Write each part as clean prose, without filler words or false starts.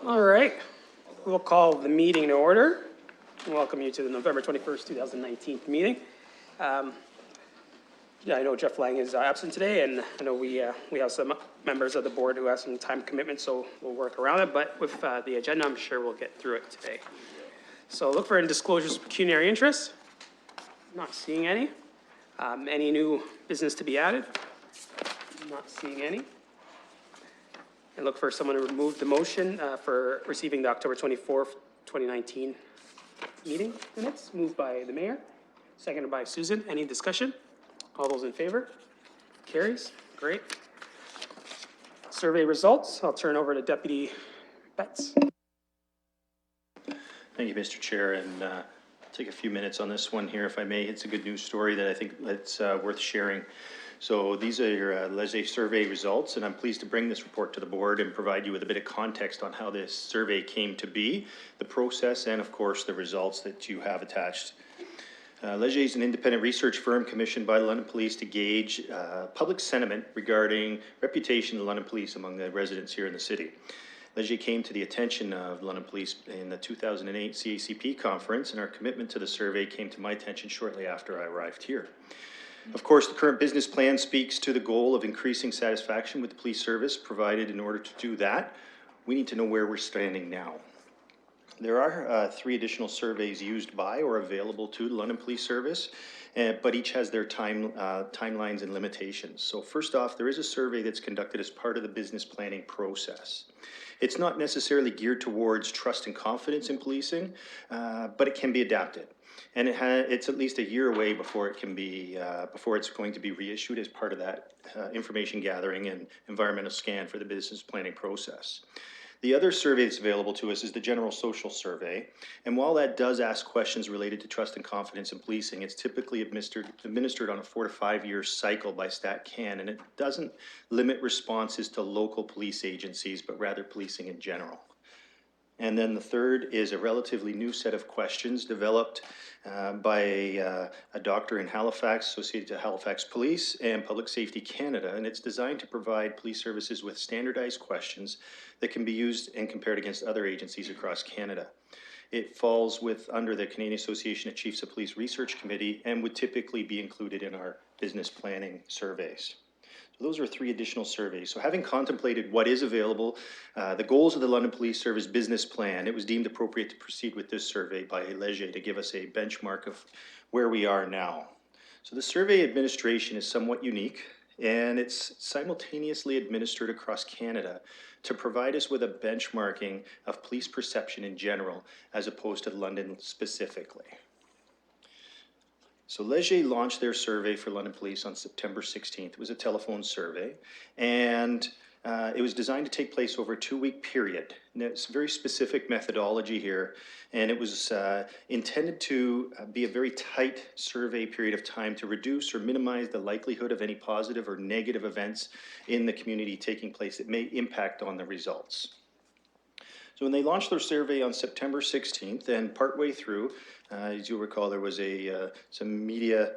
All right, we'll call the meeting to order. Welcome you to the November 21st, 2019 meeting. Yeah, I know Jeff Lang is absent today, and I know we have some members of the board who have some time commitments, so we'll work around it. But with the agenda, I'm sure we'll get through it today. So look for any disclosures of pecuniary interest. Not seeing any. Any new business to be added? Not seeing any. And look for someone to remove the motion for receiving the October 24th, 2019 meeting minutes. Moved by the mayor, seconded by Susan. Any discussion? All those in favor? Carries. Great. Survey results. I'll turn over to Deputy Betts. Thank you, Mr. Chair, and I'll take a few minutes on this one here, if I may. It's a good news story that I think it's worth sharing. So these are your Leger survey results, and I'm pleased to bring this report to the board and provide you with a bit of context on how this survey came to be, the process, and of course the results that you have attached. Leger is an independent research firm commissioned by the London Police to gauge public sentiment regarding reputation of the London Police among the residents here in the city. Leger came to the attention of London Police in the 2008 CACP conference, and our commitment to the survey came to my attention shortly after I arrived here. Of course, the current business plan speaks to the goal of increasing satisfaction with the police service provided. In order to do that, we need to know where we're standing now. There are 3 additional surveys used by or available to the London Police Service, but each has their timelines and limitations. So first off, there is a survey that's conducted as part of the business planning process. It's not necessarily geared towards trust and confidence in policing, but it can be adapted. And it's at least a year away before it can be, before it's going to be reissued as part of that information gathering and environmental scan for the business planning process. The other survey that's available to us is the General Social Survey, and while that does ask questions related to trust and confidence in policing, it's typically administered on a 4 to 5 year cycle by StatCan, and it doesn't limit responses to local police agencies, but rather policing in general. And then the third is a relatively new set of questions developed by a doctor in Halifax, associated to Halifax Police and Public Safety Canada, and it's designed to provide police services with standardized questions that can be used and compared against other agencies across Canada. It falls under the Canadian Association of Chiefs of Police Research Committee and would typically be included in our business planning surveys. Those are 3 additional surveys. So having contemplated what is available, the goals of the London Police Service business plan, it was deemed appropriate to proceed with this survey by Leger to give us a benchmark of where we are now. So the survey administration is somewhat unique, and it's simultaneously administered across Canada to provide us with a benchmarking of police perception in general, as opposed to London specifically. So Leger launched their survey for London Police on September 16th. It was a telephone survey, and it was designed to take place over a 2-week period. And it's a very specific methodology here, and it was intended to be a very tight survey period of time to reduce or minimize the likelihood of any positive or negative events in the community taking place that may impact on the results. So when they launched their survey on September 16th, and partway through, as you'll recall, there was some media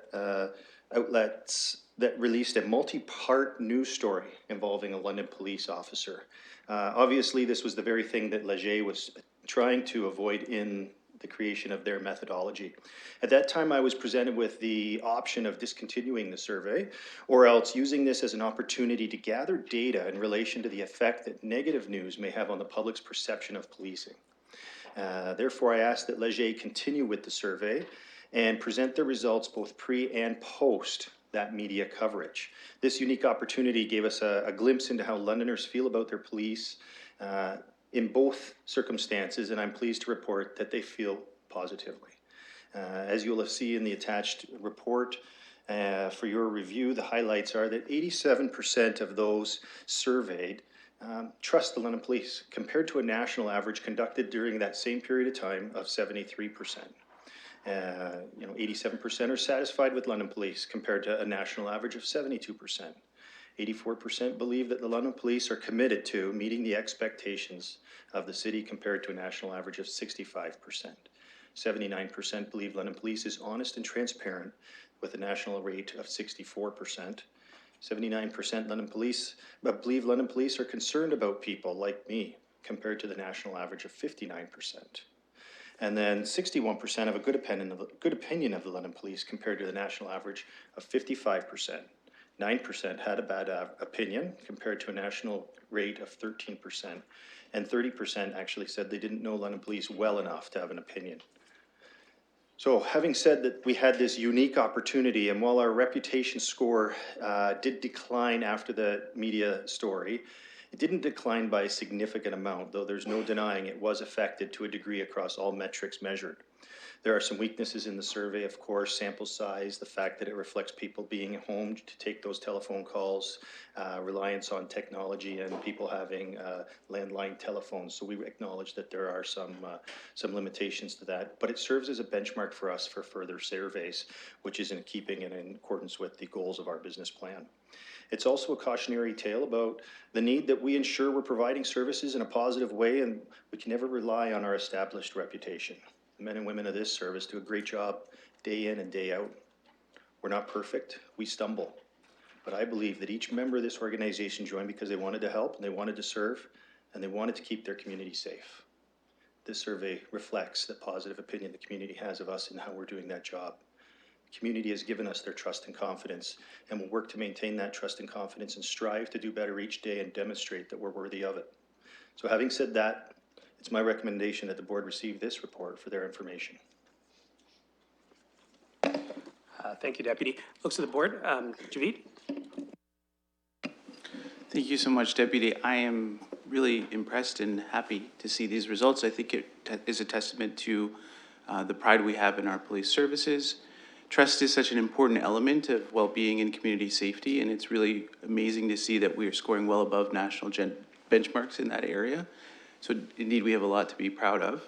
outlets that released a multi-part news story involving a London police officer. Obviously, this was the very thing that Leger was trying to avoid in the creation of their methodology. At that time, I was presented with the option of discontinuing the survey, or else using this as an opportunity to gather data in relation to the effect that negative news may have on the public's perception of policing. Therefore, I asked that Leger continue with the survey and present the results both pre and post that media coverage. This unique opportunity gave us a glimpse into how Londoners feel about their police in both circumstances, and I'm pleased to report that they feel positively. As you'll see in the attached report for your review, the highlights are that 87% of those surveyed trust the London Police, compared to a national average conducted during that same period of time of 73%. 87% are satisfied with London Police, compared to a national average of 72%. 84% believe that the London Police are committed to meeting the expectations of the city, compared to a national average of 65%. 79% believe London Police is honest and transparent, with a national rate of 64%. 79% believe London Police are concerned about people like me, compared to the national average of 59%. And then 61% have a good opinion of the London Police compared to the national average of 55%. 9% had a bad opinion compared to a national rate of 13%. And 30% actually said they didn't know London Police well enough to have an opinion. So having said that, we had this unique opportunity, and while our reputation score did decline after the media story, it didn't decline by a significant amount, though there's no denying it was affected to a degree across all metrics measured. There are some weaknesses in the survey, of course, sample size, the fact that it reflects people being at home to take those telephone calls, reliance on technology, and people having landline telephones. So we acknowledge that there are some limitations to that, but it serves as a benchmark for us for further surveys, which is in keeping and in accordance with the goals of our business plan. It's also a cautionary tale about the need that we ensure we're providing services in a positive way, and we can never rely on our established reputation. The men and women of this service do a great job day in and day out. We're not perfect, we stumble. But I believe that each member of this organization joined because they wanted to help and they wanted to serve and they wanted to keep their community safe. This survey reflects the positive opinion the community has of us and how we're doing that job. The community has given us their trust and confidence, and will work to maintain that trust and confidence and strive to do better each day and demonstrate that we're worthy of it. So having said that, it's my recommendation that the board receive this report for their information. Thank you, Deputy. Looks to the board. Javid? Thank you so much, Deputy. I am really impressed and happy to see these results. I think it is a testament to the pride we have in our police services. Trust is such an important element of well-being and community safety, and it's really amazing to see that we are scoring well above national benchmarks in that area. So indeed, we have a lot to be proud of.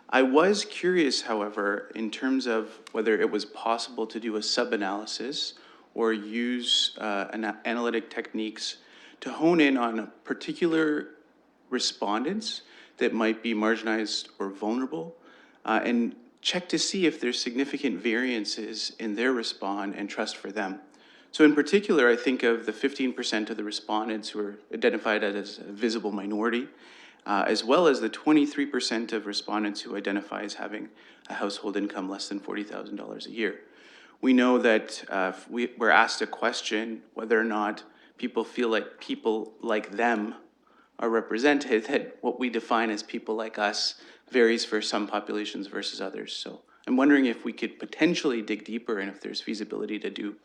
I was curious, however, in terms of whether it was possible to do a sub-analysis or use analytic techniques to hone in on particular respondents that might be marginalized or vulnerable, and check to see if there's significant variances in their response and trust for them. So in particular, I think of the 15% of the respondents who are identified as a visible minority, as well as the 23% of respondents who identify as having a household income less than $40,000 a year. We know that we're asked a question whether or not people feel like people like them are represented, that what we define as people like us varies for some populations versus others. So I'm wondering if we could potentially dig deeper and if there's feasibility to do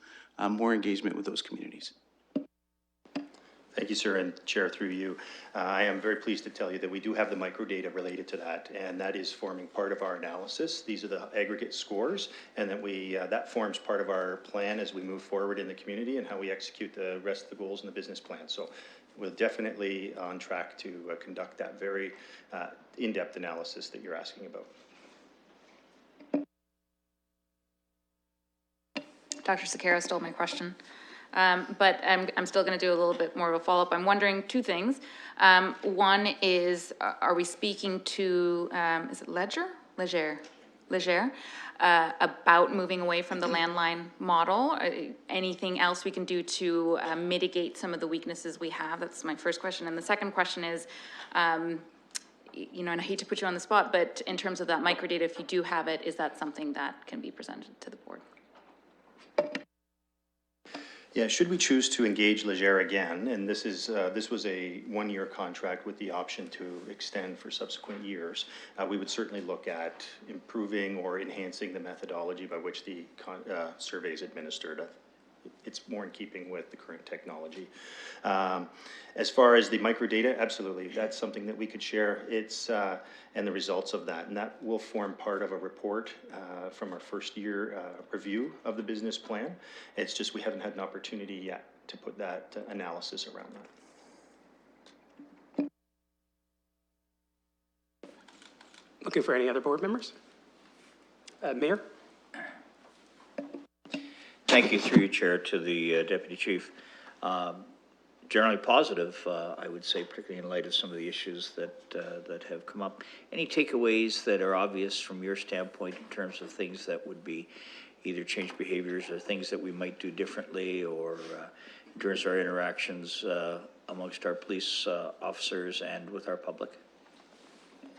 more engagement with those communities. Thank you, sir, and Chair, through you. I am very pleased to tell you that we do have the microdata related to that, and that is forming part of our analysis. These are the aggregate scores, and that that forms part of our plan as we move forward in the community and how we execute the rest of the goals in the business plan. So we're definitely on track to conduct that very in-depth analysis that you're asking about. Dr. Sakara stole my question. But I'm still going to do a little bit more of a follow-up. I'm wondering two things. One is, are we speaking to, is it Leger, about moving away from the landline model? Anything else we can do to mitigate some of the weaknesses we have? That's my first question. And the second question is, you know, and I hate to put you on the spot, but in terms of that microdata, if you do have it, is that something that can be presented to the board? Yeah, should we choose to engage Leger again, and this was a one-year contract with the option to extend for subsequent years, we would certainly look at improving or enhancing the methodology by which the survey is administered. It's more in keeping with the current technology. As far as the microdata, absolutely, that's something that we could share. It's and the results of that, and that will form part of a report from our first year review of the business plan. It's just we haven't had an opportunity yet to put that analysis around that. Looking for any other board members? Mayor? Thank you, through your chair, to the Deputy Chief. Generally positive, I would say, particularly in light of some of the issues that have come up. Any takeaways that are obvious from your standpoint in terms of things that would be either change behaviors or things that we might do differently, or in terms of our interactions amongst our police officers and with our public?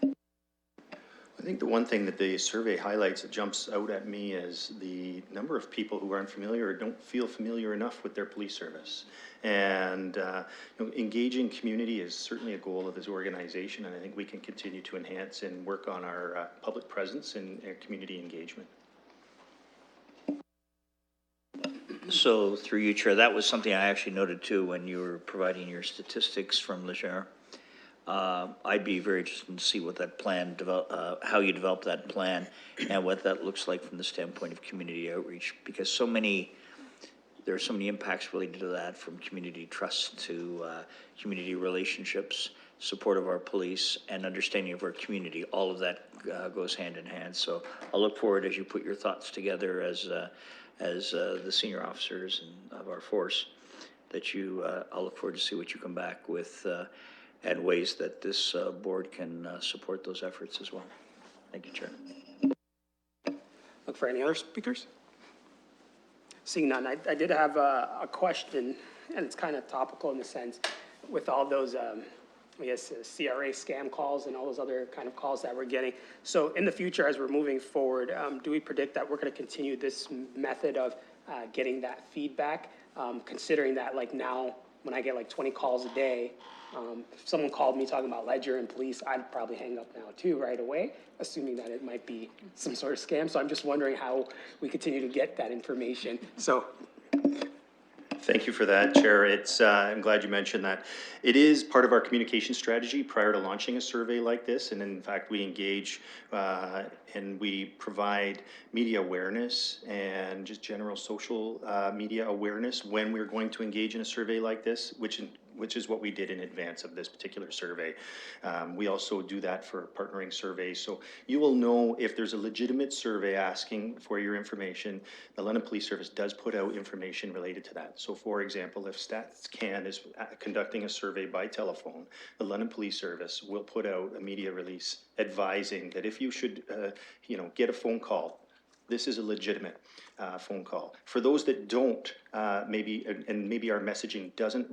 I think the one thing that the survey highlights that jumps out at me is the number of people who aren't familiar or don't feel familiar enough with their police service. And engaging community is certainly a goal of this organization, and I think we can continue to enhance and work on our public presence and community engagement. So through you, Chair, that was something I actually noted too when you were providing your statistics from Leger. I'd be very interested to see what that plan how you develop that plan and what that looks like from the standpoint of community outreach, because there are so many impacts related to that, from community trust to community relationships, support of our police, and understanding of our community. All of that goes hand in hand. So I'll look forward as you put your thoughts together as the senior officers of our force, that I'll look forward to see what you come back with and ways that this board can support those efforts as well. Thank you, Chair. Look for any other speakers? Seeing none, I did have a question, and it's kind of topical in the sense with all those, I guess, CRA scam calls and all those other kind of calls that we're getting. So in the future, as we're moving forward, do we predict that we're going to continue this method of getting that feedback, considering that like now, when I get like 20 calls a day, if someone called me talking about Ledger and police, I'd probably hang up now too right away, assuming that it might be some sort of scam. So I'm just wondering how we continue to get that information. So. Thank you for that, Chair. I'm glad you mentioned that. It is part of our communication strategy prior to launching a survey like this. And in fact, we engage and we provide media awareness and just general social media awareness when we're going to engage in a survey like this, which is what we did in advance of this particular survey. We also do that for partnering surveys. So you will know if there's a legitimate survey asking for your information. The London Police Service does put out information related to that. So for example, if StatsCan is conducting a survey by telephone, the London Police Service will put out a media release advising that if you should, get a phone call, this is a legitimate phone call. For those that don't, maybe our messaging doesn't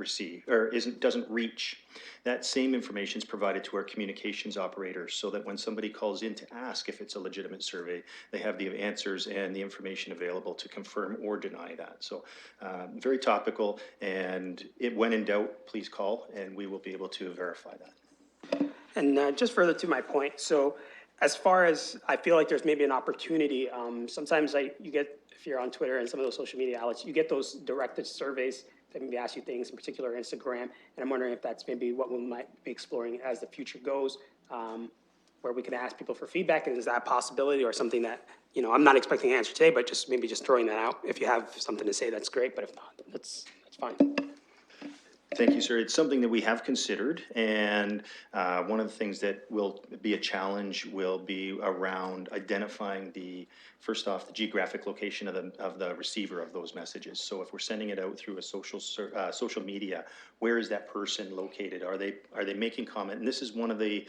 reach, that same information is provided to our communications operators, so that when somebody calls in to ask if it's a legitimate survey, they have the answers and the information available to confirm or deny that. So very topical, and when in doubt, please call, and we will be able to verify that. And just further to my point, so as far as I feel like there's maybe an opportunity, sometimes you get, if you're on Twitter and some of those social media outlets, you get those directed surveys that maybe ask you things, in particular Instagram, and I'm wondering if that's maybe what we might be exploring as the future goes, where we can ask people for feedback, and is that a possibility or something that, I'm not expecting an answer today, but maybe just throwing that out. If you have something to say, that's great, but if not, that's fine. Thank you, sir. It's something that we have considered, and one of the things that will be a challenge will be around identifying first off, the geographic location of the receiver of those messages. So if we're sending it out through a social media, where is that person located? Are they making comment? And this is one of the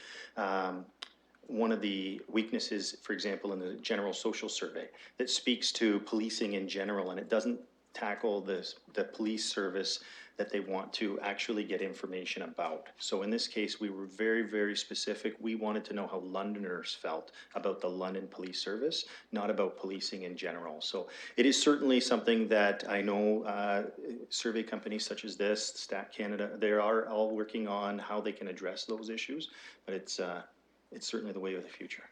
weaknesses, for example, in the general social survey that speaks to policing in general, and it doesn't tackle the police service that they want to actually get information about. So in this case, we were very, very specific. We wanted to know how Londoners felt about the London Police Service, not about policing in general. So it is certainly something that I know survey companies such as this, Stat Canada, they are all working on how they can address those issues, but it's certainly the way of the future.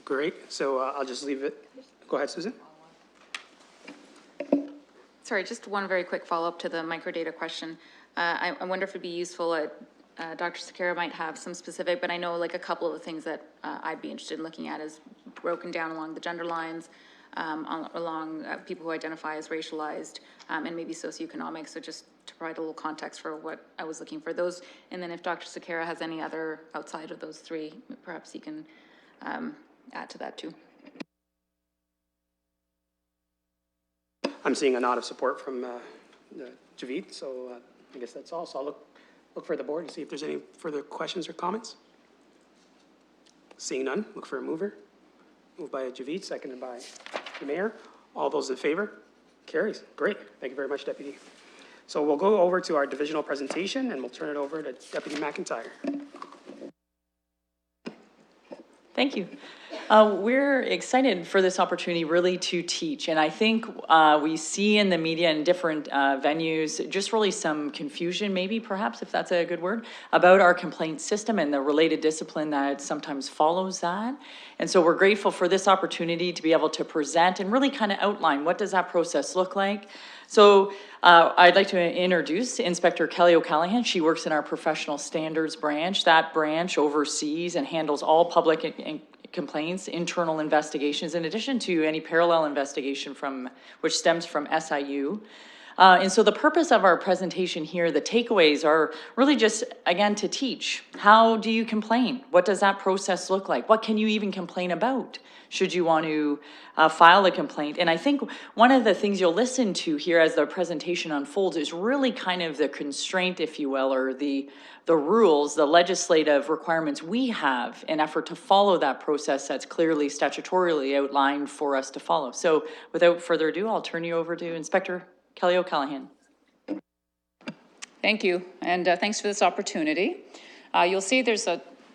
Great, so I'll just leave it. Go ahead, Susan. Sorry, just one very quick follow-up to the microdata question. I wonder if it'd be useful, Dr. Sakara might have some specific, but I know like a couple of the things that I'd be interested in looking at is broken down along the gender lines, along people who identify as racialized, and maybe socioeconomic. So just to provide a little context for what I was looking for those. And then if Dr. Sakara has any other outside of those three, perhaps he can add to that too. I'm seeing a nod of support from Javid, so I guess that's all. So I'll look for the board and see if there's any further questions or comments. Seeing none, look for a mover. Moved by Javid, seconded by the mayor. All those in favor? Carries. Great. Thank you very much, Deputy. So we'll go over to our divisional presentation and we'll turn it over to Deputy McIntyre. Thank you. We're excited for this opportunity really to teach. And I think we see in the media and different venues just really some confusion, maybe perhaps, if that's a good word, about our complaint system and the related discipline that sometimes follows that. And so we're grateful for this opportunity to be able to present and really kind of outline what does that process look like. So I'd like to introduce Inspector Kelly O'Callaghan. She works in our professional standards branch. That branch oversees and handles all public complaints, internal investigations, in addition to any parallel investigation which stems from SIU. And so the purpose of our presentation here, the takeaways are really just, again, to teach. How do you complain? What does that process look like? What can you even complain about? Should you want to file a complaint? And I think one of the things you'll listen to here as the presentation unfolds is really kind of the constraint, if you will, or the rules, the legislative requirements we have in effort to follow that process that's clearly statutorily outlined for us to follow. So without further ado, I'll turn you over to Inspector Kelly O'Callaghan. Thank you, and thanks for this opportunity. You'll see there's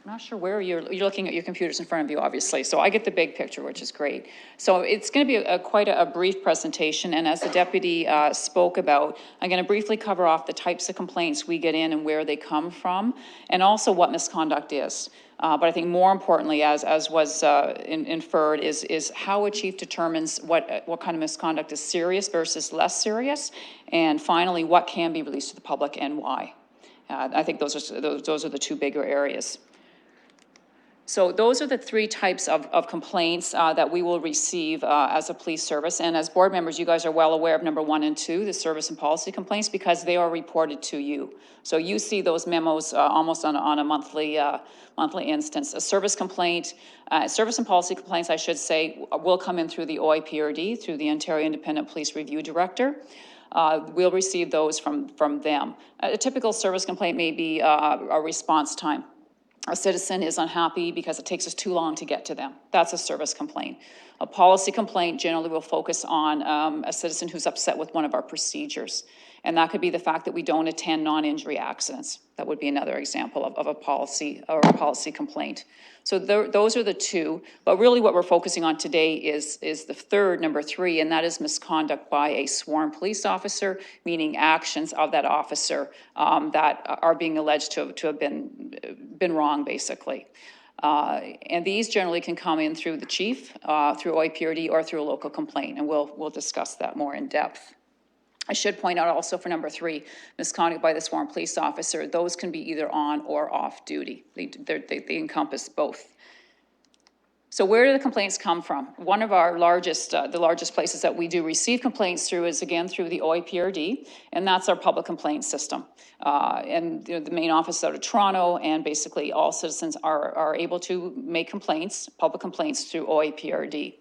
I'm not sure where you're looking at your computers in front of you, obviously, so I get the big picture, which is great. So it's going to be quite a brief presentation, and as the deputy spoke about, I'm going to briefly cover off the types of complaints we get in and where they come from, and also what misconduct is. But I think more importantly, as was inferred, is how a chief determines what kind of misconduct is serious versus less serious, and finally, what can be released to the public and why. I think those are the two bigger areas. So those are the three types of complaints that we will receive as a police service. And as board members, you guys are well aware of number 1 and 2, the service and policy complaints, because they are reported to you. So you see those memos almost on a monthly instance. A service complaint, service and policy complaints, I should say, will come in through the OIPRD, through the Ontario Independent Police Review Director. We'll receive those from them. A typical service complaint may be a response time. A citizen is unhappy because it takes us too long to get to them. That's a service complaint. A policy complaint generally will focus on a citizen who's upset with one of our procedures. And that could be the fact that we don't attend non-injury accidents. That would be another example of a policy or a policy complaint. So those are the two, but really what we're focusing on today is the third, number 3, and that is misconduct by a sworn police officer, meaning actions of that officer that are being alleged to have been wrong, basically. And these generally can come in through the chief, through OIPRD, or through a local complaint, and we'll discuss that more in depth. I should point out also for number 3, misconduct by the sworn police officer, those can be either on or off duty. They encompass both. So where do the complaints come from? One of our largest, the largest places that we do receive complaints through is again through the OIPRD, and that's our public complaint system. And the main office out of Toronto, and basically all citizens are able to make complaints, public complaints through OIPRD.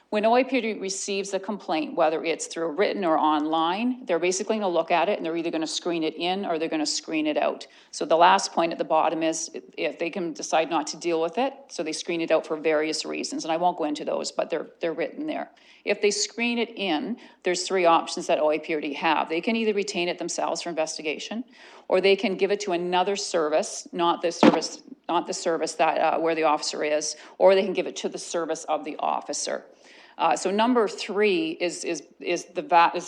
When OIPRD receives a complaint, whether it's through written or online, they're basically going to look at it and they're either going to screen it in or they're going to screen it out. So the last point at the bottom is if they can decide not to deal with it, so they screen it out for various reasons, and I won't go into those, but they're written there. If they screen it in, there's 3 options that OIPRD have. They can either retain it themselves for investigation, or they can give it to another service, not the service that where the officer is, or they can give it to the service of the officer. So number 3 is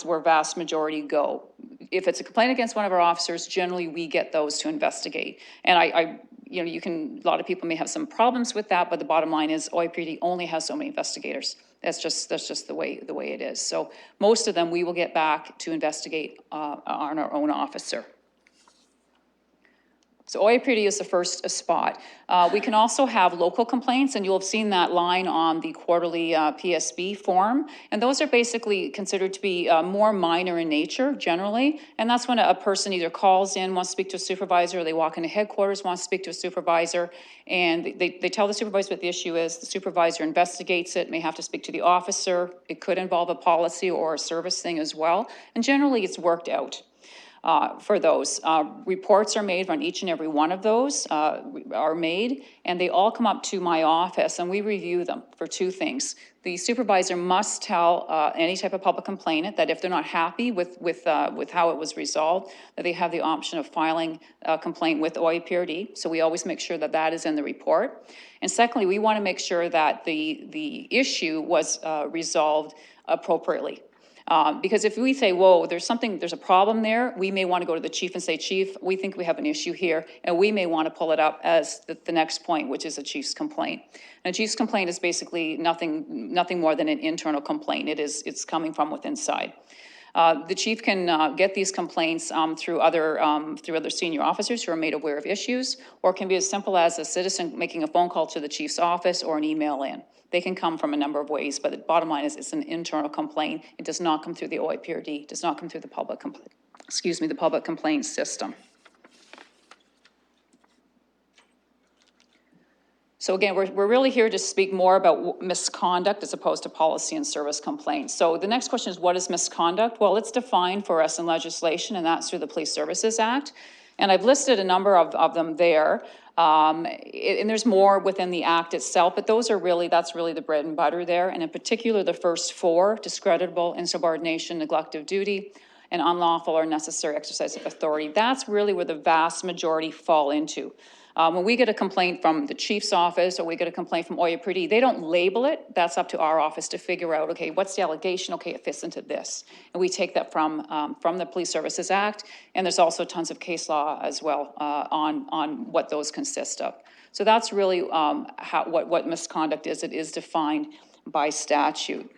where vast majority go. If it's a complaint against one of our officers, generally we get those to investigate. And a lot of people may have some problems with that, but the bottom line is OIPRD only has so many investigators. That's just the way it is. So most of them we will get back to investigate on our own officer. So OIPRD is the first spot. We can also have local complaints, and you'll have seen that line on the quarterly PSB form. And those are basically considered to be more minor in nature, generally. And that's when a person either calls in, wants to speak to a supervisor, or they walk into headquarters, wants to speak to a supervisor, and they tell the supervisor what the issue is. The supervisor investigates it, may have to speak to the officer. It could involve a policy or a service thing as well. And generally, it's worked out. for those. Reports are made on each and every one of those, are made, and they all come up to my office, and we review them for two things. The supervisor must tell any type of public complainant that if they're not happy with how it was resolved, that they have the option of filing a complaint with OIPRD. So we always make sure that that is in the report. And secondly, we want to make sure that the issue was resolved appropriately. Because if we say, whoa, there's a problem there, we may want to go to the chief and say, Chief, we think we have an issue here, and we may want to pull it up as the next point, which is a chief's complaint. And a chief's complaint is basically nothing more than an internal complaint. It's coming from within inside. The chief can get these complaints through other senior officers who are made aware of issues, or it can be as simple as a citizen making a phone call to the chief's office or an email in. They can come from a number of ways, but the bottom line is it's an internal complaint. It does not come through the OIPRD. It does not come through the public complaints system. So again, we're really here to speak more about misconduct as opposed to policy and service complaints. So the next question is, what is misconduct? Well, it's defined for us in legislation, and that's through the Police Services Act. And I've listed a number of them there. And there's more within the act itself, but that's really the bread and butter there. And in particular, the first four: discreditable, insubordination, neglect of duty, and unlawful or unnecessary exercise of authority. That's really where the vast majority fall into. When we get a complaint from the chief's office or we get a complaint from OIPRD, they don't label it. That's up to our office to figure out, okay, what's the allegation? Okay, it fits into this. And we take that from the Police Services Act. And there's also tons of case law as well on what those consist of. So that's really what misconduct is. It is defined by statute.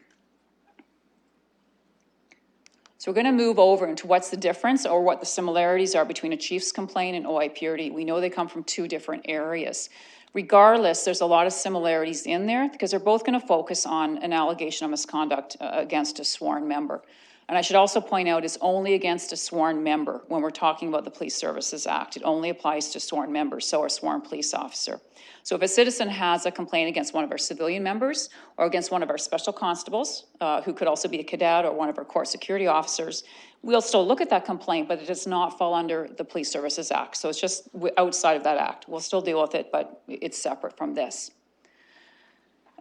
So we're going to move over into what's the difference or what the similarities are between a chief's complaint and OIPRD. We know they come from two different areas. Regardless, there's a lot of similarities in there because they're both going to focus on an allegation of misconduct against a sworn member. And I should also point out it's only against a sworn member when we're talking about the Police Services Act. It only applies to sworn members, so a sworn police officer. So if a citizen has a complaint against one of our civilian members or against one of our special constables, who could also be a cadet or one of our court security officers, we'll still look at that complaint, but it does not fall under the Police Services Act. So it's just outside of that act. We'll still deal with it, but it's separate from this.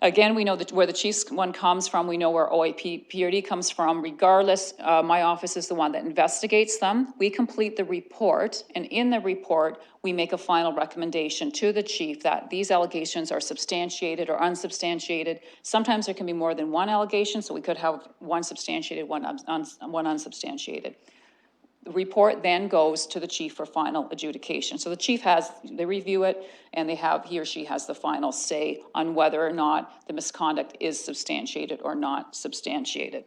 Again, we know that where the chief's one comes from, we know where OIPRD comes from. Regardless, my office is the one that investigates them. We complete the report, and in the report, we make a final recommendation to the chief that these allegations are substantiated or unsubstantiated. Sometimes there can be more than one allegation, so we could have one substantiated, one unsubstantiated. The report then goes to the chief for final adjudication. So the chief they review it, and he or she has the final say on whether or not the misconduct is substantiated or not substantiated.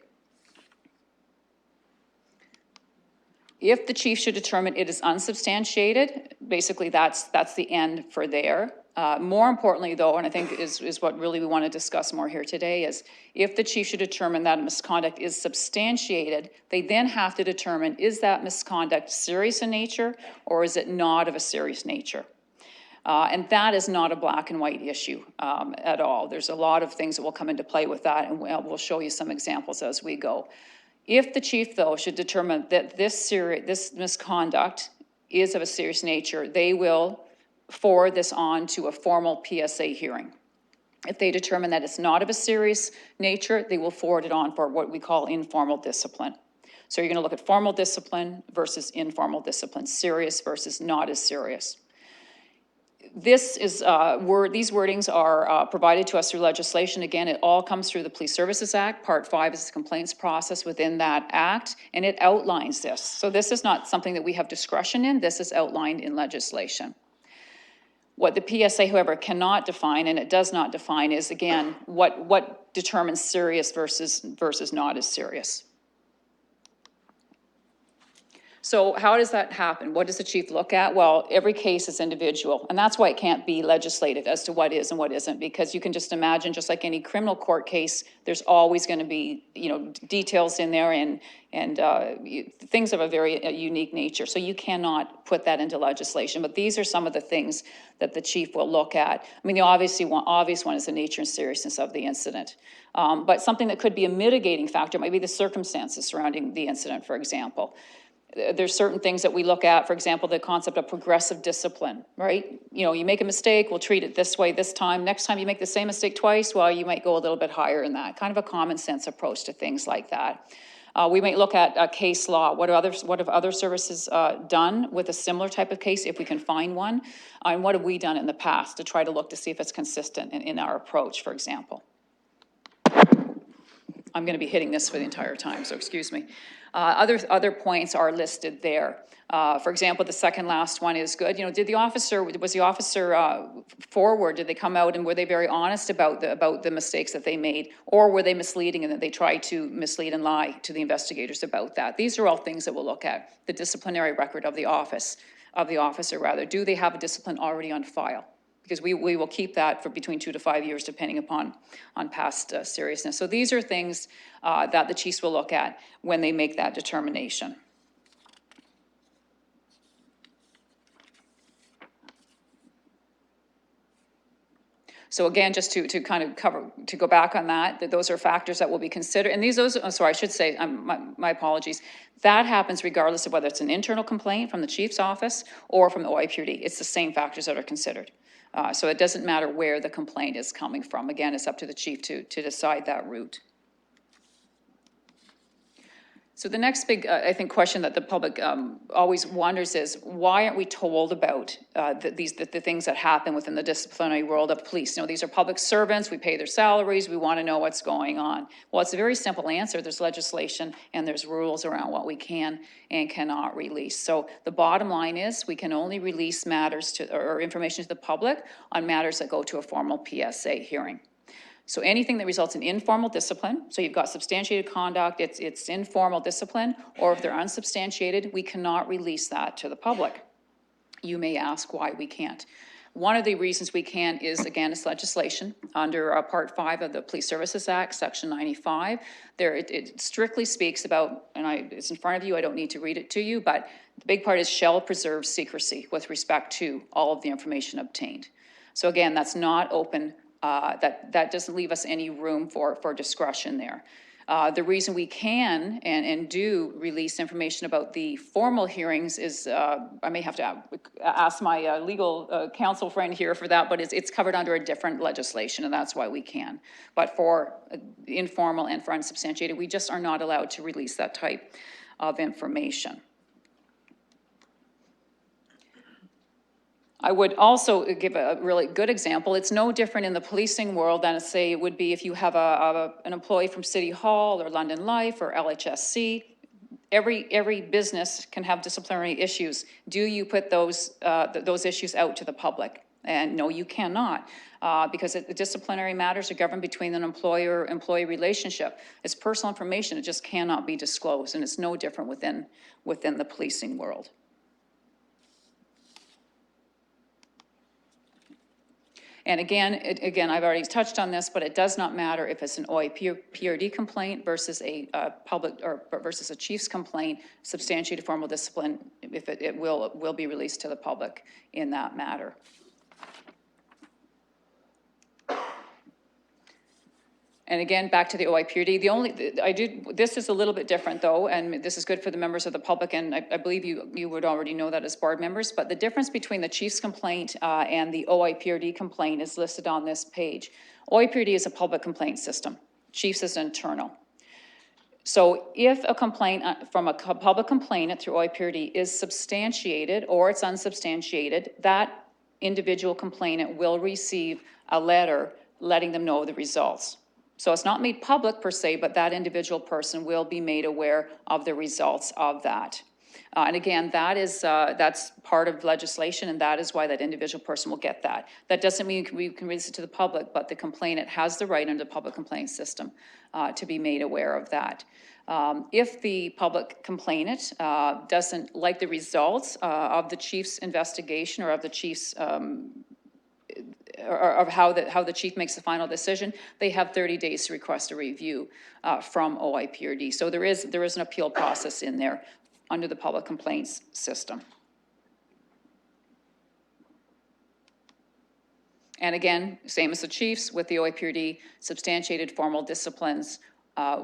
If the chief should determine it is unsubstantiated, basically that's the end for there. More importantly, though, and I think is what really we want to discuss more here today, is if the chief should determine that misconduct is substantiated, they then have to determine, is that misconduct serious in nature or is it not of a serious nature? And that is not a black and white issue at all. There's a lot of things that will come into play with that, and we'll show you some examples as we go. If the chief, though, should determine that this misconduct is of a serious nature, they will forward this on to a formal PSA hearing. If they determine that it's not of a serious nature, they will forward it on for what we call informal discipline. So you're going to look at formal discipline versus informal discipline, serious versus not as serious. These wordings are provided to us through legislation. Again, it all comes through the Police Services Act. Part 5 is the complaints process within that act, and it outlines this. So this is not something that we have discretion in. This is outlined in legislation. What the PSA, however, cannot define, and it does not define, is, again, what determines serious versus not as serious. So how does that happen? What does the chief look at? Well, every case is individual, and that's why it can't be legislated as to what is and what isn't, because you can just imagine, just like any criminal court case, there's always going to be, details in there and things of a very unique nature. So you cannot put that into legislation, but these are some of the things that the chief will look at. I mean, the obvious one is the nature and seriousness of the incident. But something that could be a mitigating factor might be the circumstances surrounding the incident, for example. There's certain things that we look at, for example, the concept of progressive discipline, right? You know, you make a mistake, we'll treat it this way this time. Next time you make the same mistake twice, well, you might go a little bit higher in that. Kind of a common sense approach to things like that. We might look at case law. What have other services done with a similar type of case, if we can find one? And what have we done in the past to try to look to see if it's consistent in our approach, for example? I'm going to be hitting this for the entire time, so excuse me. Other points are listed there. For example, the second last one is good. You know, was the officer forward? Did they come out and were they very honest about the mistakes that they made? Or were they misleading and that they tried to mislead and lie to the investigators about that? These are all things that we'll look at. The disciplinary record of the officer rather. Do they have a discipline already on file? Because we will keep that for between 2 to 5 years, depending upon past seriousness. So these are things that the chiefs will look at when they make that determination. So again, just to kind of to go back on that those are factors that will be considered. And I should say, my apologies. That happens regardless of whether it's an internal complaint from the chief's office or from the OIPRD. It's the same factors that are considered. So it doesn't matter where the complaint is coming from. Again, it's up to the chief to decide that route. So the next big, I think, question that the public always wonders is, why aren't we told about the things that happen within the disciplinary world of police? You know, these are public servants, we pay their salaries, we want to know what's going on. Well, it's a very simple answer. There's legislation and there's rules around what we can and cannot release. So the bottom line is, we can only release matters or information to the public on matters that go to a formal PSA hearing. So anything that results in informal discipline, so you've got substantiated conduct, it's informal discipline, or if they're unsubstantiated, we cannot release that to the public. You may ask why we can't. One of the reasons we can is, again, it's legislation under Part 5 of the Police Services Act, Section 95. There, it strictly speaks about, and it's in front of you, I don't need to read it to you, but the big part is shall preserve secrecy with respect to all of the information obtained. So again, that's not open. That doesn't leave us any room for discretion there. The reason we can and do release information about the formal hearings is, I may have to ask my legal counsel friend here for that, but it's covered under a different legislation, and that's why we can. But for informal and for unsubstantiated, we just are not allowed to release that type of information. I would also give a really good example. It's no different in the policing world than, say, it would be if you have an employee from City Hall or London Life or LHSC. Every business can have disciplinary issues. Do you put those issues out to the public? And no, you cannot, because the disciplinary matters are governed between an employer-employee relationship. It's personal information. It just cannot be disclosed, and it's no different within the policing world. And again, I've already touched on this, but it does not matter if it's an OIPRD complaint versus a versus a chief's complaint, substantiated formal discipline, if it will be released to the public in that matter. And again, back to the OIPRD, this is a little bit different though, and this is good for the members of the public, and I believe you would already know that as board members, but the difference between the chief's complaint and the OIPRD complaint is listed on this page. OIPRD is a public complaint system. Chiefs is internal. So if a complaint from a public complainant through OIPRD is substantiated or it's unsubstantiated, that individual complainant will receive a letter letting them know the results. So it's not made public per se, but that individual person will be made aware of the results of that. And again, that's part of legislation, and that is why that individual person will get that. That doesn't mean we can release it to the public, but the complainant has the right under the public complaint system to be made aware of that. If the public complainant doesn't like the results of the chief's investigation or of the chief's or of how the chief makes the final decision, they have 30 days to request a review from OIPRD. So there is an appeal process in there under the public complaints system. And again, same as the chiefs with the OIPRD, substantiated formal disciplines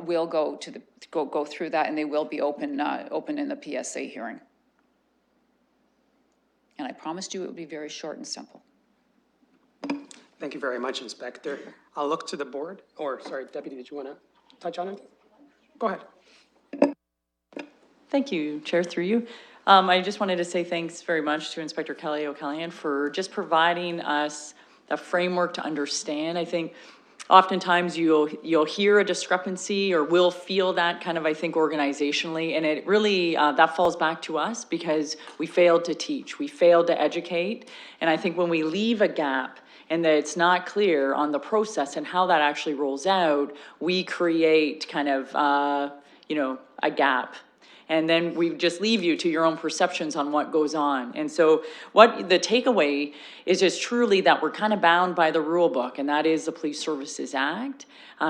will go to go through that, and they will be open in the PSA hearing. And I promised you it would be very short and simple. Thank you very much, Inspector. I'll look to the board, or, sorry, Deputy, did you want to touch on it? Go ahead. Thank you, Chair, through you. I just wanted to say thanks very much to Inspector Kelly O'Callaghan for just providing us a framework to understand. I think oftentimes you'll hear a discrepancy or will feel that kind of, I think, organizationally, and it really, that falls back to us because we failed to teach, we failed to educate, and I think when we leave a gap and that it's not clear on the process and how that actually rolls out, we create kind of, a gap. And then we just leave you to your own perceptions on what goes on. And so what the takeaway is just truly that we're kind of bound by the rule book, and that is the Police Services Act.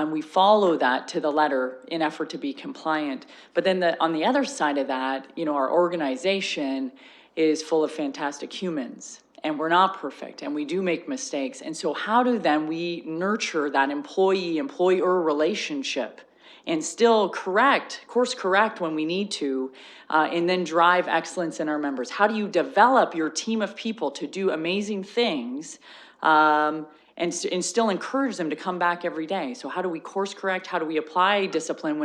We follow that to the letter in effort to be compliant. But then on the other side of that, our organization is full of fantastic humans. And we're not perfect, and we do make mistakes. And so how do then we nurture that employee-employer relationship and still course correct when we need to, and then drive excellence in our members? How do you develop your team of people to do amazing things, and still encourage them to come back every day? So how do we course correct? How do we apply discipline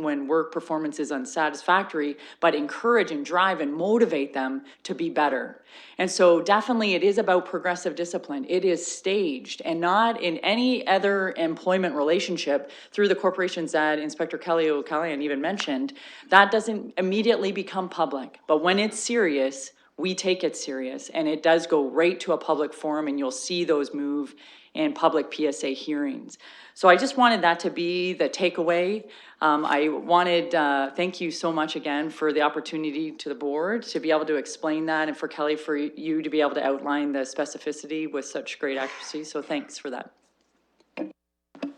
when work performance is unsatisfactory, but encourage and drive and motivate them to be better? And so definitely it is about progressive discipline. It is staged, and not in any other employment relationship through the corporations that Inspector Kelly O'Callaghan even mentioned. That doesn't immediately become public, but when it's serious, we take it serious, and it does go right to a public forum, and you'll see those move in public PSA hearings. So I just wanted that to be the takeaway. I wanted, thank you so much again for the opportunity to the board to be able to explain that, and for Kelly, for you to be able to outline the specificity with such great accuracy. So thanks for that.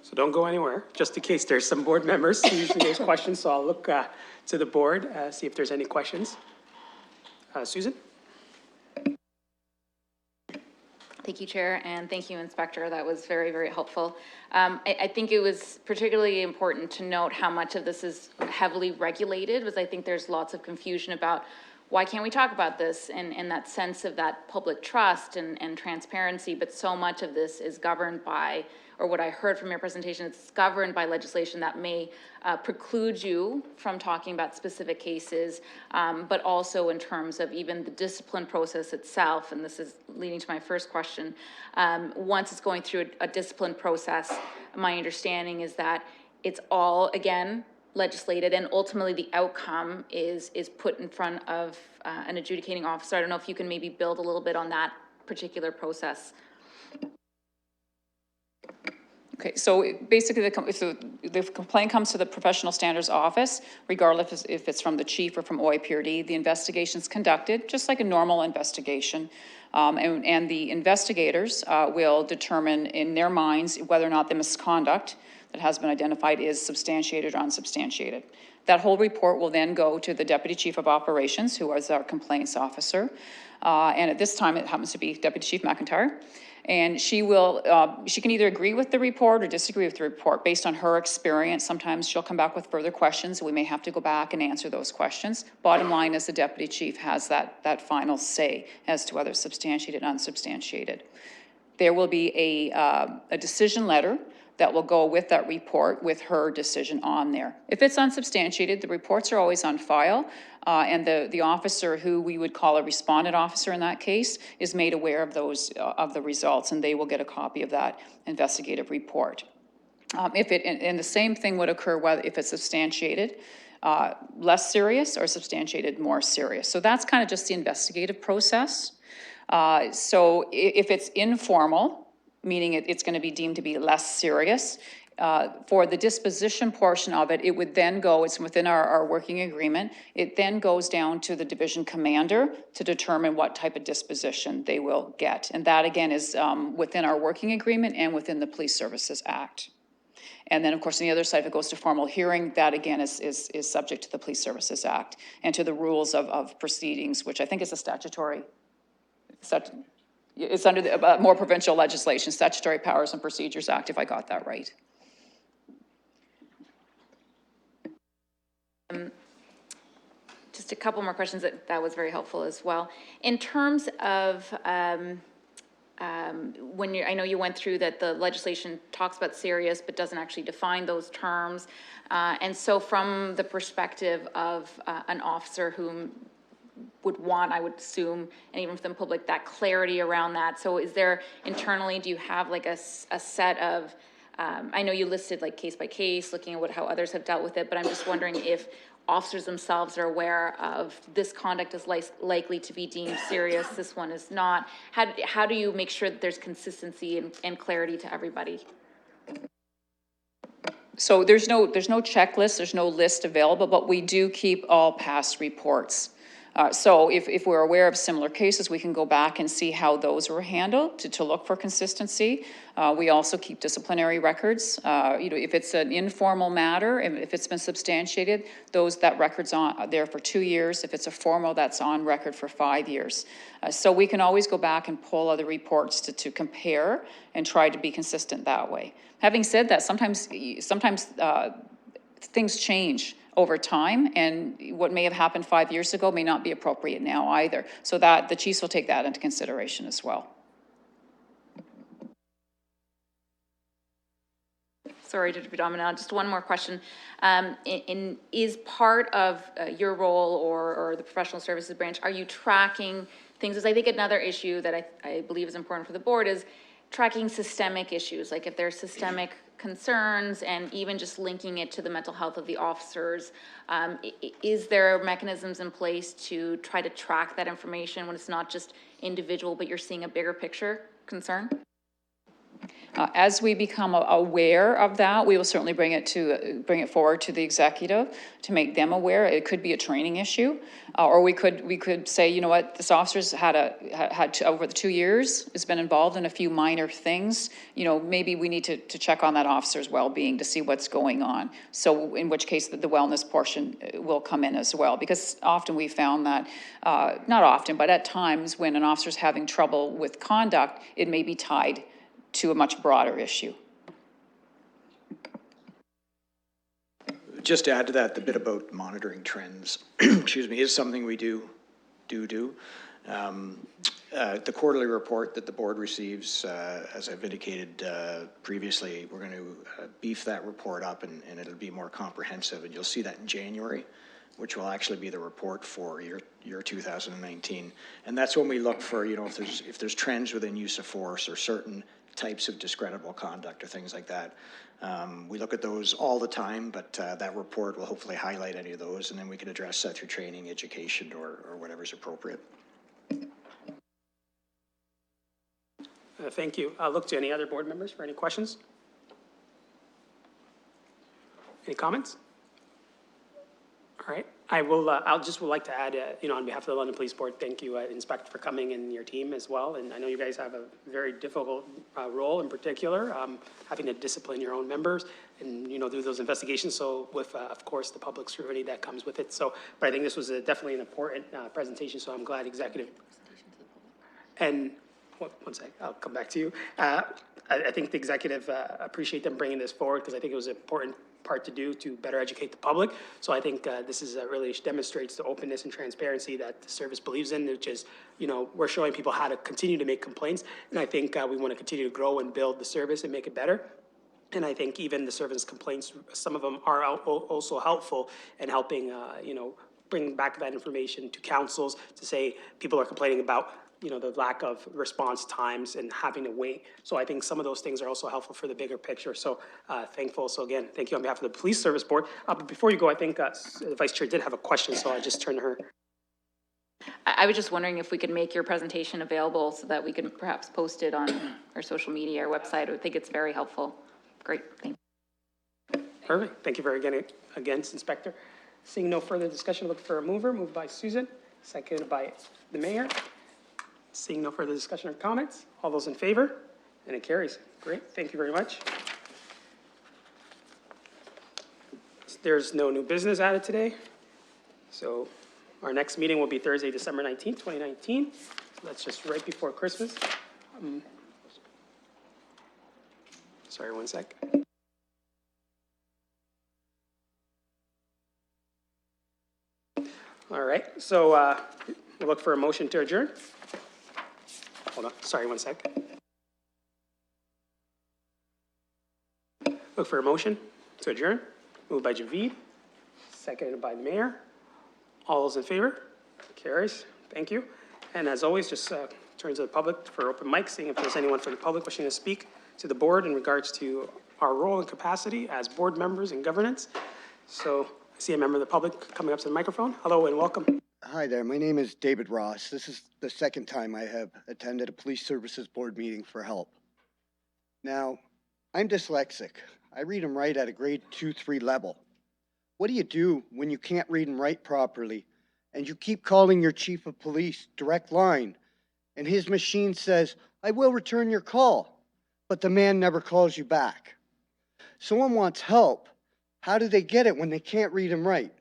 So don't go anywhere, just in case there's some board members. Usually there's questions, so I'll look to the board, see if there's any questions. Susan? Thank you, Chair, and thank you, Inspector. That was very, very helpful. I think it was particularly important to note how much of this is heavily regulated, because I think there's lots of confusion about why can't we talk about this, and that sense of that public trust and transparency, but so much of this is governed by, or what I heard from your presentation, it's governed by legislation that may preclude you from talking about specific cases, but also in terms of even the discipline process itself, and this is leading to my first question. Once it's going through a discipline process, my understanding is that it's all, again, legislated, and ultimately the outcome is put in front of an adjudicating officer. I don't know if you can maybe build a little bit on that particular process. Okay, so basically the complaint comes to the Professional Standards Office, regardless if it's from the chief or from OIPRD. The investigation's conducted, just like a normal investigation. And the investigators will determine in their minds whether or not the misconduct that has been identified is substantiated or unsubstantiated. That whole report will then go to the Deputy Chief of Operations, who is our complaints officer. And at this time, it happens to be Deputy Chief McIntyre. And she can either agree with the report or disagree with the report based on her experience. Sometimes she'll come back with further questions. We may have to go back and answer those questions. Bottom line is the Deputy Chief has that final say as to whether it's substantiated or unsubstantiated. There will be a decision letter that will go with that report with her decision on there. If it's unsubstantiated, the reports are always on file, and the officer, who we would call a respondent officer in that case, is made aware of those of the results, and they will get a copy of that investigative report. And the same thing would occur whether if it's substantiated less serious or substantiated more serious. So that's kind of just the investigative process. So if it's informal, meaning it's going to be deemed to be less serious. For the disposition portion of it, it would then go, it's within our working agreement, it then goes down to the division commander to determine what type of disposition they will get. And that, again, is within our working agreement and within the Police Services Act. And then, of course, on the other side, if it goes to formal hearing, that, again, is subject to the Police Services Act and to the rules of proceedings, which I think is a statutory, it's under the more provincial legislation, Statutory Powers and Procedures Act, if I got that right. Just a couple more questions. That was very helpful as well. In terms of, when I know you went through that the legislation talks about serious, but doesn't actually define those terms. And so from the perspective of an officer whom would want, I would assume, and even from the public, that clarity around that. So is there internally, do you have like a set of, I know you listed like case by case, looking at how others have dealt with it, but I'm just wondering if officers themselves are aware of this conduct is likely to be deemed serious, this one is not. How do you make sure that there's consistency and clarity to everybody? So there's no checklist, there's no list available, but we do keep all past reports. So if we're aware of similar cases, we can go back and see how those were handled to look for consistency. We also keep disciplinary records. If it's an informal matter, if it's been substantiated, that record's on there for 2 years. If it's a formal, that's on record for 5 years. So we can always go back and pull other reports to compare and try to be consistent that way. Having said that, sometimes things change over time, and what may have happened 5 years ago may not be appropriate now either. So that the chiefs will take that into consideration as well. Sorry to predominate, just one more question. Is part of your role or the professional services branch, are you tracking things? As I think another issue that I believe is important for the board is tracking systemic issues, like if there's systemic concerns and even just linking it to the mental health of the officers. Is there mechanisms in place to try to track that information when it's not just individual, but you're seeing a bigger picture concern? As we become aware of that, we will certainly bring it forward to the executive to make them aware. It could be a training issue, or we could say, you know what, this officer's had over the 2 years has been involved in a few minor things. Maybe we need to check on that officer's well-being to see what's going on. So in which case the wellness portion will come in as well, because often we found that, not often, but at times when an officer's having trouble with conduct, it may be tied to a much broader issue. Just to add to that, the bit about monitoring trends, excuse me, is something we do. The quarterly report that the board receives, as I've indicated previously, we're going to beef that report up and it'll be more comprehensive, and you'll see that in January, which will actually be the report for year 2019. And that's when we look for, if there's trends within use of force or certain types of discreditable conduct or things like that. We look at those all the time, but that report will hopefully highlight any of those, and then we can address that through training, education, or whatever's appropriate. Thank you. I'll look to any other board members for any questions. Any comments? All right. I'll just would like to add, on behalf of the London Police Board, thank you, Inspector, for coming, and your team as well. And I know you guys have a very difficult role in particular, having to discipline your own members and, do those investigations. So with, of course, the public scrutiny that comes with it. So, but I think this was definitely an important presentation. So I'm glad executive. And one sec, I'll come back to you. I think the executive appreciate them bringing this forward, because I think it was an important part to do to better educate the public. So I think this is really demonstrates the openness and transparency that the service believes in, which is, we're showing people how to continue to make complaints. And I think we want to continue to grow and build the service and make it better. And I think even the service complaints, some of them are also helpful in helping, bring back that information to councils to say people are complaining about the lack of response times and having to wait. So I think some of those things are also helpful for the bigger picture. So thankful. So again, thank you on behalf of the Police Service Board. But before you go, I think the Vice Chair did have a question, so I just turn to her. I was just wondering if we could make your presentation available so that we can perhaps post it on our social media or website. I think it's very helpful. Great, thank you. Perfect. Thank you very again, Inspector. Seeing no further discussion, look for a mover. Moved by Susan, seconded by the Mayor. Seeing no further discussion or comments, all those in favor? And it carries. Great, thank you very much. There's no new business added today. So our next meeting will be Thursday, December 19th, 2019. So that's just right before Christmas. Sorry, one sec. All right, so we'll look for a motion to adjourn. Hold on, sorry, 1 sec. Look for a motion to adjourn. Moved by Javid, seconded by the mayor. All those in favor? Carries. Thank you. And as always, just turn to the public for open mic, seeing if there's anyone from the public wishing to speak to the board in regards to our role and capacity as board members in governance. So I see a member of the public coming up to the microphone. Hello and welcome. Hi there, my name is David Ross. This is the second time I have attended a police services board meeting for help. Now, I'm dyslexic. I read and write at a grade 2-3 level. What do you do when you can't read and write properly and you keep calling your chief of police direct line and his machine says, I will return your call, but the man never calls you back? Someone wants help. How do they get it when they can't read and write?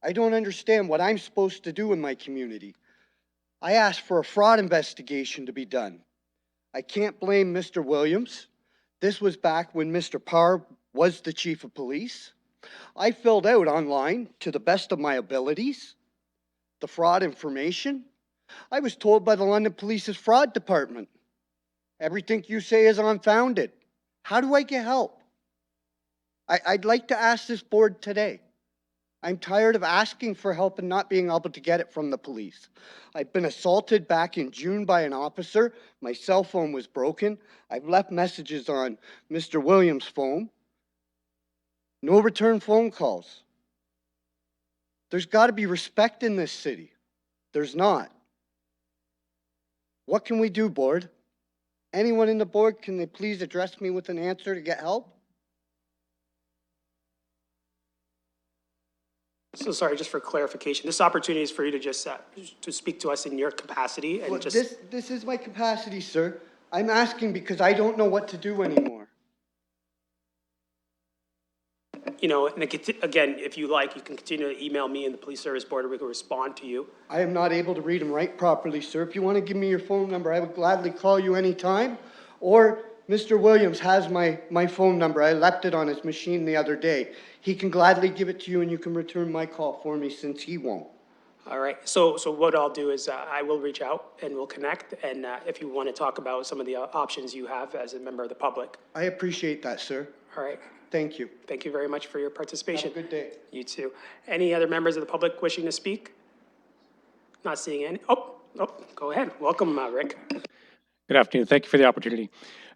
I don't understand what I'm supposed to do in my community. I asked for a fraud investigation to be done. I can't blame Mr. Williams. This was back when Mr. Parr was the chief of police. I filled out online, to the best of my abilities, the fraud information. I was told by the London Police's fraud department, everything you say is unfounded. How do I get help? I'd like to ask this board today. I'm tired of asking for help and not being able to get it from the police. I've been assaulted back in June by an officer. My cell phone was broken. I've left messages on Mr. Williams' phone. No return phone calls. There's got to be respect in this city. There's not. What can we do, board? Anyone in the board, can they please address me with an answer to get help? So sorry, just for clarification, this opportunity is for you to just to speak to us in your capacity and Well, just. this is my capacity, sir. I'm asking because I don't know what to do anymore. You know, and again, if you like, you can continue to email me and the police service board, and we can respond to you. I am not able to read and write properly, sir. If you want to give me your phone number, I would gladly call you anytime. Or Mr. Williams has my phone number. I left it on his machine the other day. He can gladly give it to you and you can return my call for me since he won't. All right, so what I'll do is I will reach out and we'll connect, and if you want to talk about some of the options you have as a member of the public. I appreciate that, sir. All right, Thank you. thank you very much for your Have participation. a good day. You too. Any other members of the public wishing to speak? Not seeing any. Oh, go ahead. Welcome, Rick. Good afternoon. Thank you for the opportunity.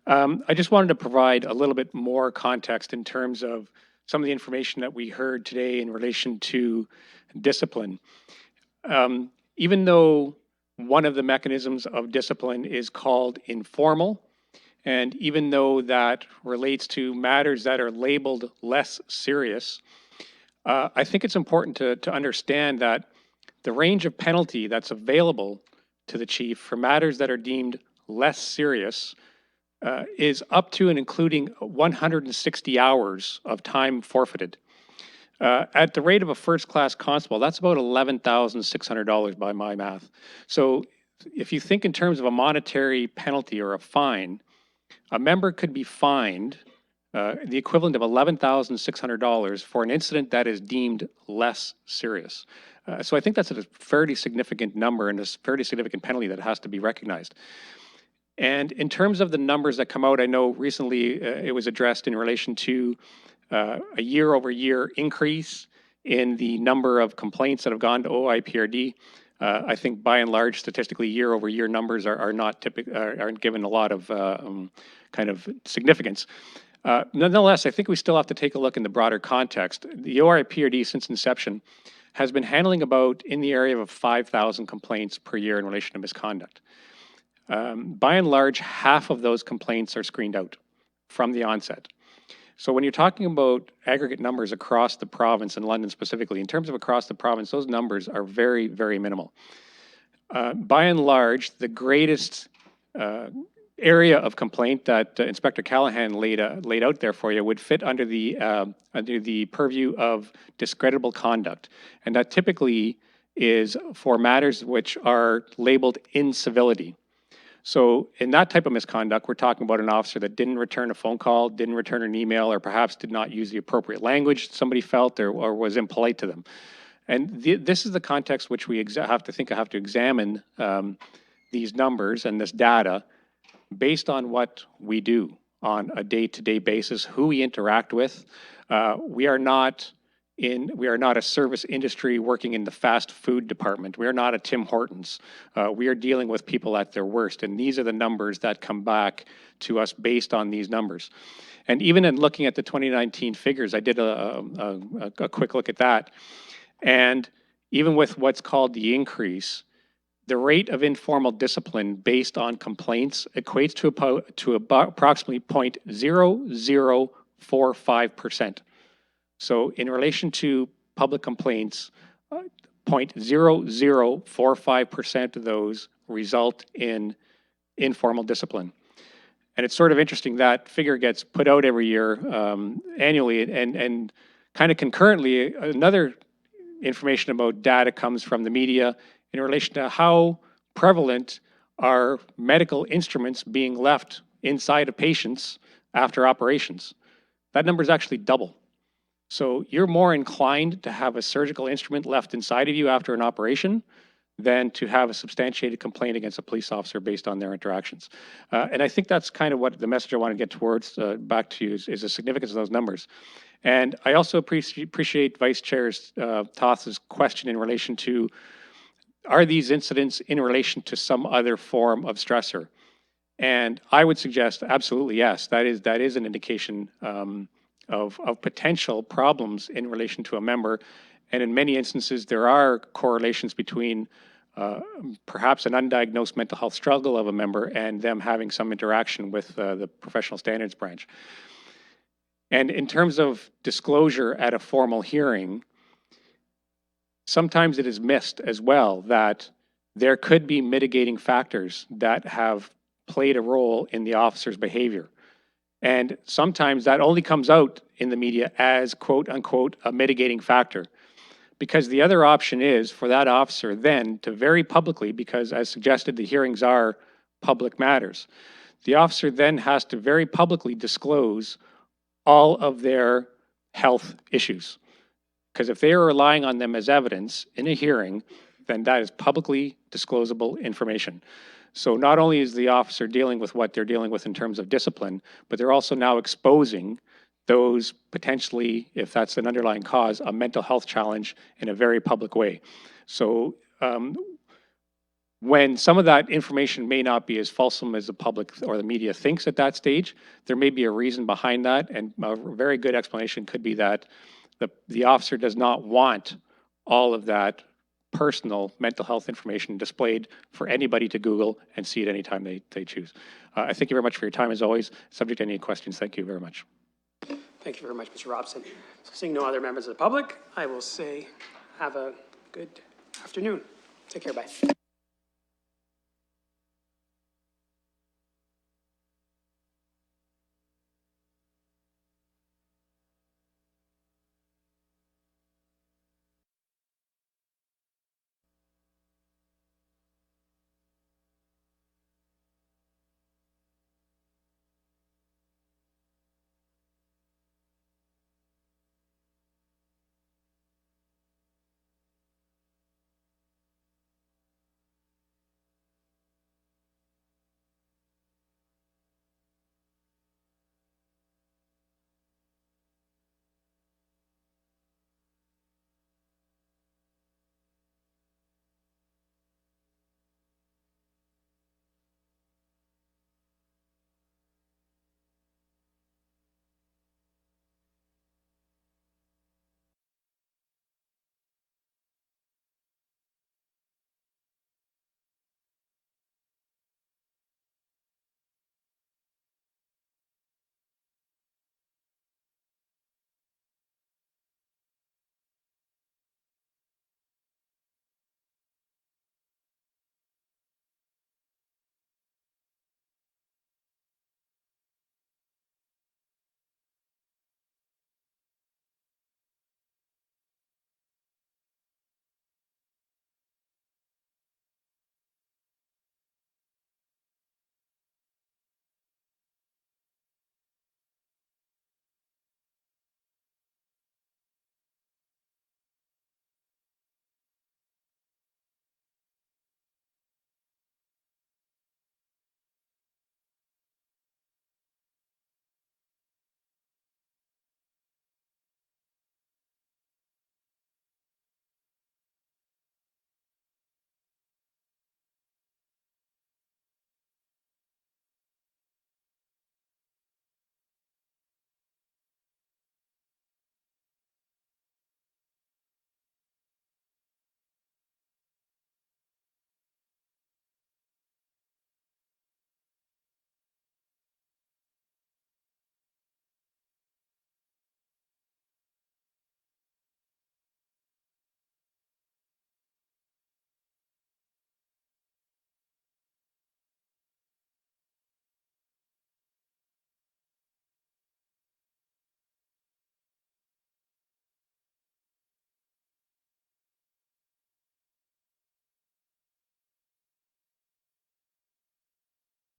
I just wanted to provide a little bit more context in terms of some of the information that we heard today in relation to discipline. Even though one of the mechanisms of discipline is called informal, and even though that relates to matters that are labeled less serious, I think it's important to understand that the range of penalty that's available to the chief for matters that are deemed less serious is up to and including 160 hours of time forfeited. At the rate of a first-class constable, that's about $11,600 by my math. So if you think in terms of a monetary penalty or a fine, a member could be fined the equivalent of $11,600 for an incident that is deemed less serious. So I think that's a fairly significant number and a fairly significant penalty that has to be recognized. And in terms of the numbers that come out, I know recently it was addressed in relation to a year-over-year increase in the number of complaints that have gone to OIPRD. I think by and large, statistically, year-over-year numbers are not aren't given a lot of kind of significance. Nonetheless, I think we still have to take a look in the broader context. The OIPRD, since inception, has been handling about in the area of 5,000 complaints per year in relation to misconduct. By and large, half of those complaints are screened out from the onset. So when you're talking about aggregate numbers across the province and London specifically, in terms of across the province, those numbers are very, very minimal. By and large, the greatest area of complaint that Inspector Callahan laid out there for you would fit under the purview of discreditable conduct. And that typically is for matters which are labeled incivility. So in that type of misconduct, we're talking about an officer that didn't return a phone call, didn't return an email, or perhaps did not use the appropriate language somebody felt or was impolite to them. And this is the context which we have to examine these numbers and this data based on what we do on a day-to-day basis, who we interact with. We are not a service industry working in the fast food department. We are not a Tim Hortons. We are dealing with people at their worst, and these are the numbers that come back to us based on these numbers. And even in looking at the 2019 figures, I did a quick look at that. And even with what's called the increase, the rate of informal discipline based on complaints equates to approximately 0.0045%. So in relation to public complaints, 0.0045% of those result in informal discipline. And it's sort of interesting that figure gets put out every year annually, and kind of concurrently, another information about data comes from the media in relation to how prevalent are medical instruments being left inside of patients after operations. That number is actually double. So you're more inclined to have a surgical instrument left inside of you after an operation than to have a substantiated complaint against a police officer based on their interactions. And I think that's kind of what the message I want to get towards back to you is the significance of those numbers. And I also appreciate Vice Chair Toth's question in relation to, are these incidents in relation to some other form of stressor? And I would suggest absolutely yes. That is an indication of potential problems in relation to a member. And in many instances, there are correlations between perhaps an undiagnosed mental health struggle of a member and them having some interaction with the professional standards branch. And in terms of disclosure at a formal hearing, sometimes it is missed as well that there could be mitigating factors that have played a role in the officer's behavior. And sometimes that only comes out in the media as quote unquote a mitigating factor. Because the other option is for that officer then to very publicly, because as suggested, the hearings are public matters, the officer then has to very publicly disclose all of their health issues. Because if they are relying on them as evidence in a hearing, then that is publicly disclosable information. So not only is the officer dealing with what they're dealing with in terms of discipline, but they're also now exposing those potentially, if that's an underlying cause, a mental health challenge in a very public way. So when some of that information may not be as fulsome as the public or the media thinks at that stage, there may be a reason behind that, and a very good explanation could be that the officer does not want all of that personal mental health information displayed for anybody to Google and see at any time they choose. I thank you very much for your time as always. Subject to any questions, thank you very much. Thank you very much, Mr. Robson. So seeing no other members of the public, I will say have a good afternoon. Take care, bye.